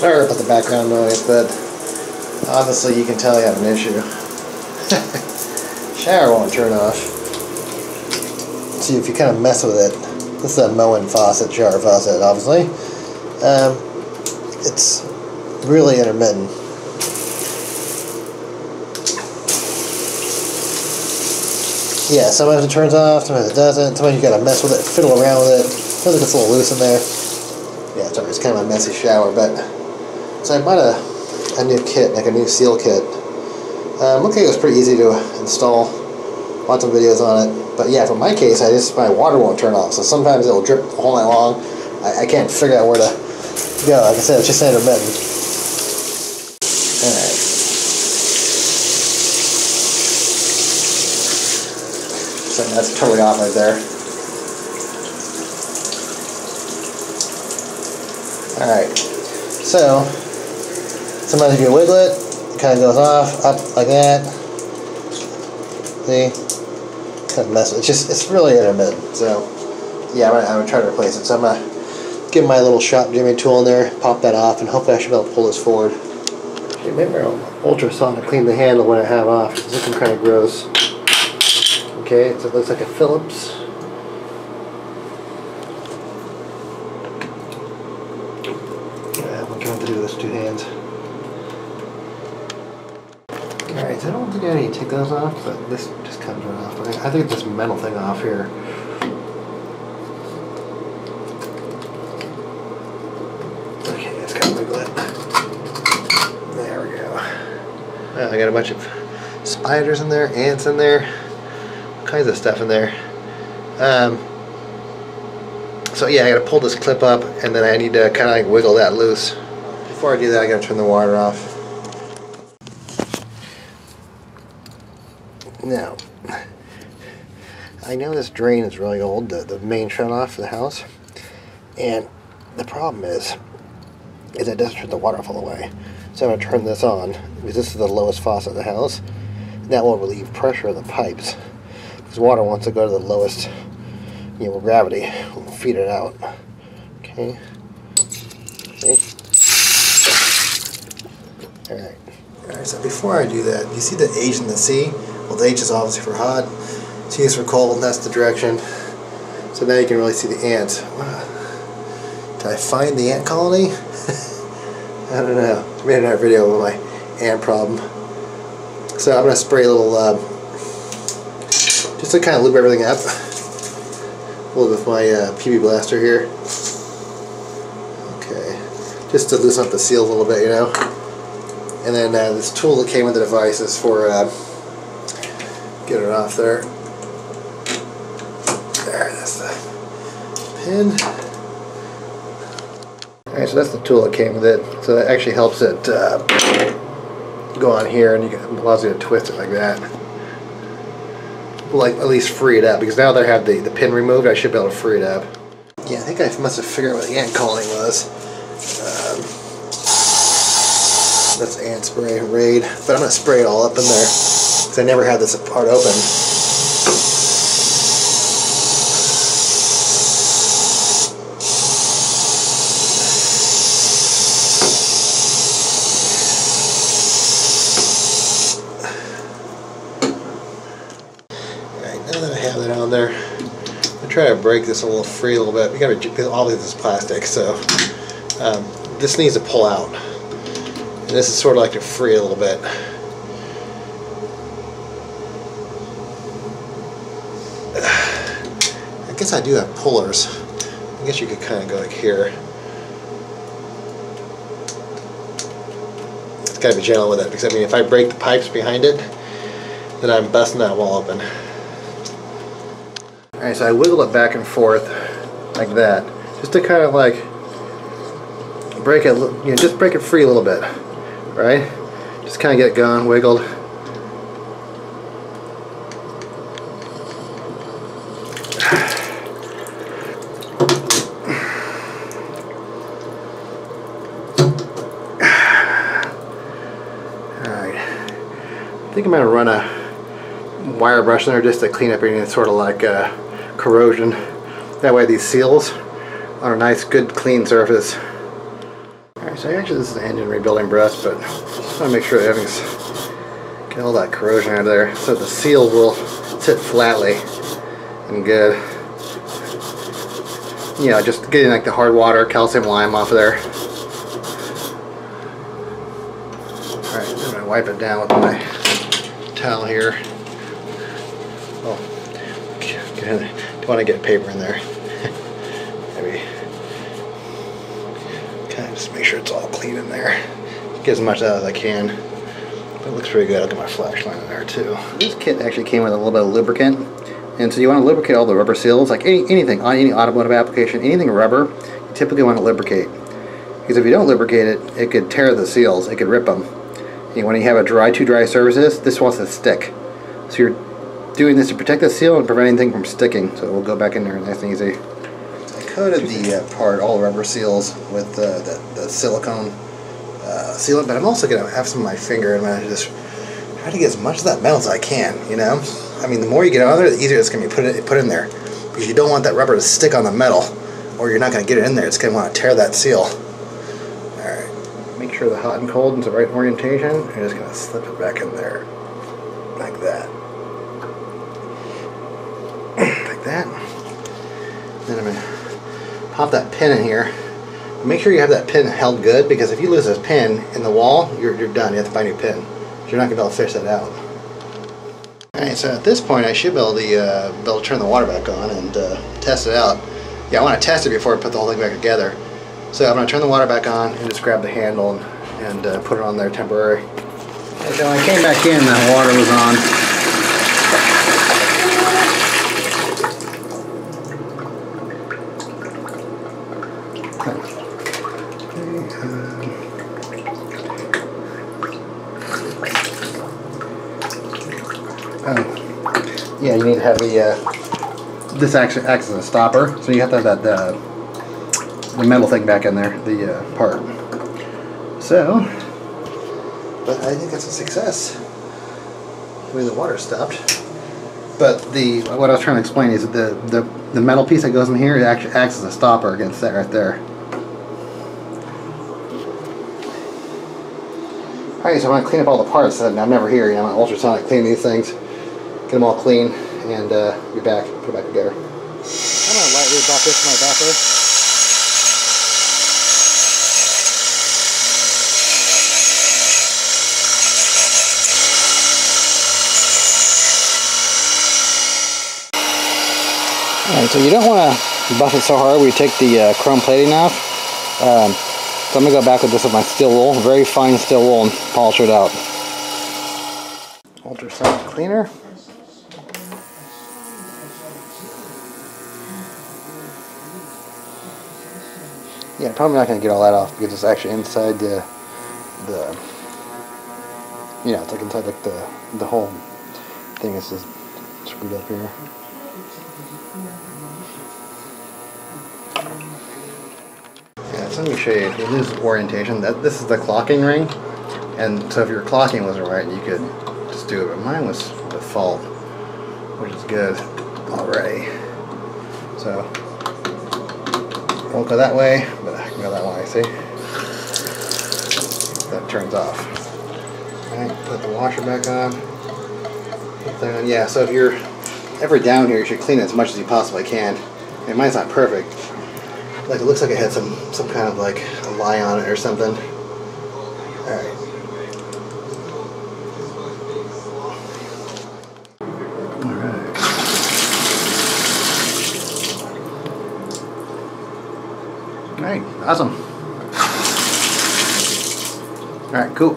Sorry about the background noise, but obviously you can tell you have an issue. Shower won't turn off. See, if you kind of mess with it, this is a Moen faucet, shower faucet, obviously. It's really intermittent. Yeah, sometimes it turns off, sometimes it doesn't. Sometimes you gotta mess with it, fiddle around with it. Sometimes it gets a little loose in there. Yeah, sorry, it's kind of a messy shower, but so I bought a new kit, like a new seal kit. Looked like it was pretty easy to install. Lots of videos on it, but yeah, for my case, my water won't turn off. So sometimes it'll drip all night long. I can't figure out where to go. Like I said, it's just intermittent. All right. So that's totally off right there. Alright, so sometimes if you wiggle it, it kind of goes off, up like that. See? Kind of mess. It's really intermittent. So yeah, I'm gonna try to replace it. So I'm gonna give my little shop Jimmy tool in there, pop that off, and hopefully I should be able to pull this forward. Actually, maybe I'll ultrasonic to clean the handle when I have off. It's looking kind of gross. Okay, so it looks like a Phillips. I'm trying to do this 2 hands. Alright, so I don't think I need to take those off, but this just comes right off. I think it's this metal thing off here. Okay, it's got to wiggle it. There we go. I got a bunch of spiders in there, ants in there. Kinds of stuff in there. So yeah, I gotta pull this clip up and then I need to kind of like wiggle that loose. Before I do that, I gotta turn the water off. Now, I know this drain is really old, the main shut off for the house, and the problem is it doesn't turn the water off all the way. So I'm gonna turn this on because this is the lowest faucet in the house. And that will relieve pressure in the pipes. Because water wants to go to the lowest, gravity will feed it out. Okay. See? Alright. Alright, so before I do that, you see the H in the C? Well, the H is obviously for hot, C is for cold, and that's the direction. So now you can really see the ants. Wow. Did I find the ant colony? I don't know. I made another video with my ant problem. So I'm going to spray a little, just to kind of lube everything up. A little bit with my PB blaster here. Okay. Just to loosen up the seals a little bit, And then this tool that came with the device is for get it off there. There, that's the pin. Alright, so that's the tool that came with it. So that actually helps it go on here, and it allows you to twist it like that. Like at least free it up, because now that I have the pin removed, I should be able to free it up. Yeah, I think I must have figured out what the ant colony was. That's ant spray, Raid, but I'm going to spray it all up in there, because I never had this part open. There. I'm trying to break this a little free a little bit. You gotta, all of this is plastic, so this needs to pull out. And this is sort of like to free a little bit. I guess I do have pullers. I guess you could kind of go like here. It's gotta be gentle with it, because I mean, if I break the pipes behind it, then I'm busting that wall open. Alright, so I wiggle it back and forth like that, just to kind of like break it, just break it free a little bit, right? Just kind of get it going, wiggled. Alright, I think I'm going to run a wire brush in there just to clean up anything sort of like corrosion. That way these seals are a nice, good, clean surface. Alright, Alright, so actually this is an engine rebuilding brush, but I just want to make sure everything's get all that corrosion out of there so the seal will sit flatly and good. You know, just getting like the hard water, calcium lime off of there. Alright, I'm going to wipe it down with my towel here. Oh, don't want to get paper in there. Maybe. Okay, just make sure it's all clean in there. Get as much out as I can. But it looks pretty good. I'll get my flashlight in there too. This kit actually came with a little bit of lubricant. And so you want to lubricate all the rubber seals, like anything, on any automotive application, anything rubber, you typically want to lubricate. Because if you don't lubricate it, it could tear the seals, it could rip them. And when you have too dry surfaces, this wants to stick. So you're doing this to protect the seal and prevent anything from sticking. So it will go back in there nice and easy. So I coated the all rubber seals with the silicone sealant, but I'm also going to have some of my finger and I'm going to just try to get as much of that metal as I can, you know? I mean, the more you get on there, the easier it's going to be put in there. Because you don't want that rubber to stick on the metal, or you're not going to get it in there. It's going to want to tear that seal. Alright, make sure the hot and cold is the right orientation. You're just going to slip it back in there. Like that. Like that. Then I'm going to pop that pin in here. Make sure you have that pin held good, because if you lose this pin in the wall, you're done. You have to buy a new pin. You're not going to be able to fish that out. Alright, so at this point I should be able to turn the water back on and test it out. Yeah, I want to test it before I put the whole thing back together. So I'm going to turn the water back on and just grab the handle and put it on there temporary. And so when I came back in, the water was on. Yeah, you need to have this actually acts as a stopper, so you have to have the metal thing back in there, the part. So, but I think that's a success. I mean, the water stopped. But what I was trying to explain is that the metal piece that goes in here, it actually acts as a stopper against that right there. Alright, so I'm going to clean up all the parts that I'm never here. You know, I'm ultrasonic cleaning these things. Get them all clean and be back, put it back together. I'm going to lightly buff this to my buffer. Alright, so you don't want to buff it so hard where you take the chrome plating off. So I'm going to go back with this with my steel wool, very fine steel wool, and polish it out. Ultrasonic cleaner. Yeah, probably not going to get all that off because it's actually inside the you know, it's like inside like the whole thing is just screwed up here. Yeah, so let me show you. You lose orientation. This is the clocking ring, and so if your clocking wasn't right, you could just do it. But mine was the fault, which is good already. So. Won't go that way, but I can go that way, see? That turns off. Alright, put the washer back on. Yeah, so if you're ever down here, you should clean it as much as you possibly can. And mine's not perfect. Like, it looks like it had some kind of like a lie on it or something. Alright. Alright, awesome. Alright, cool.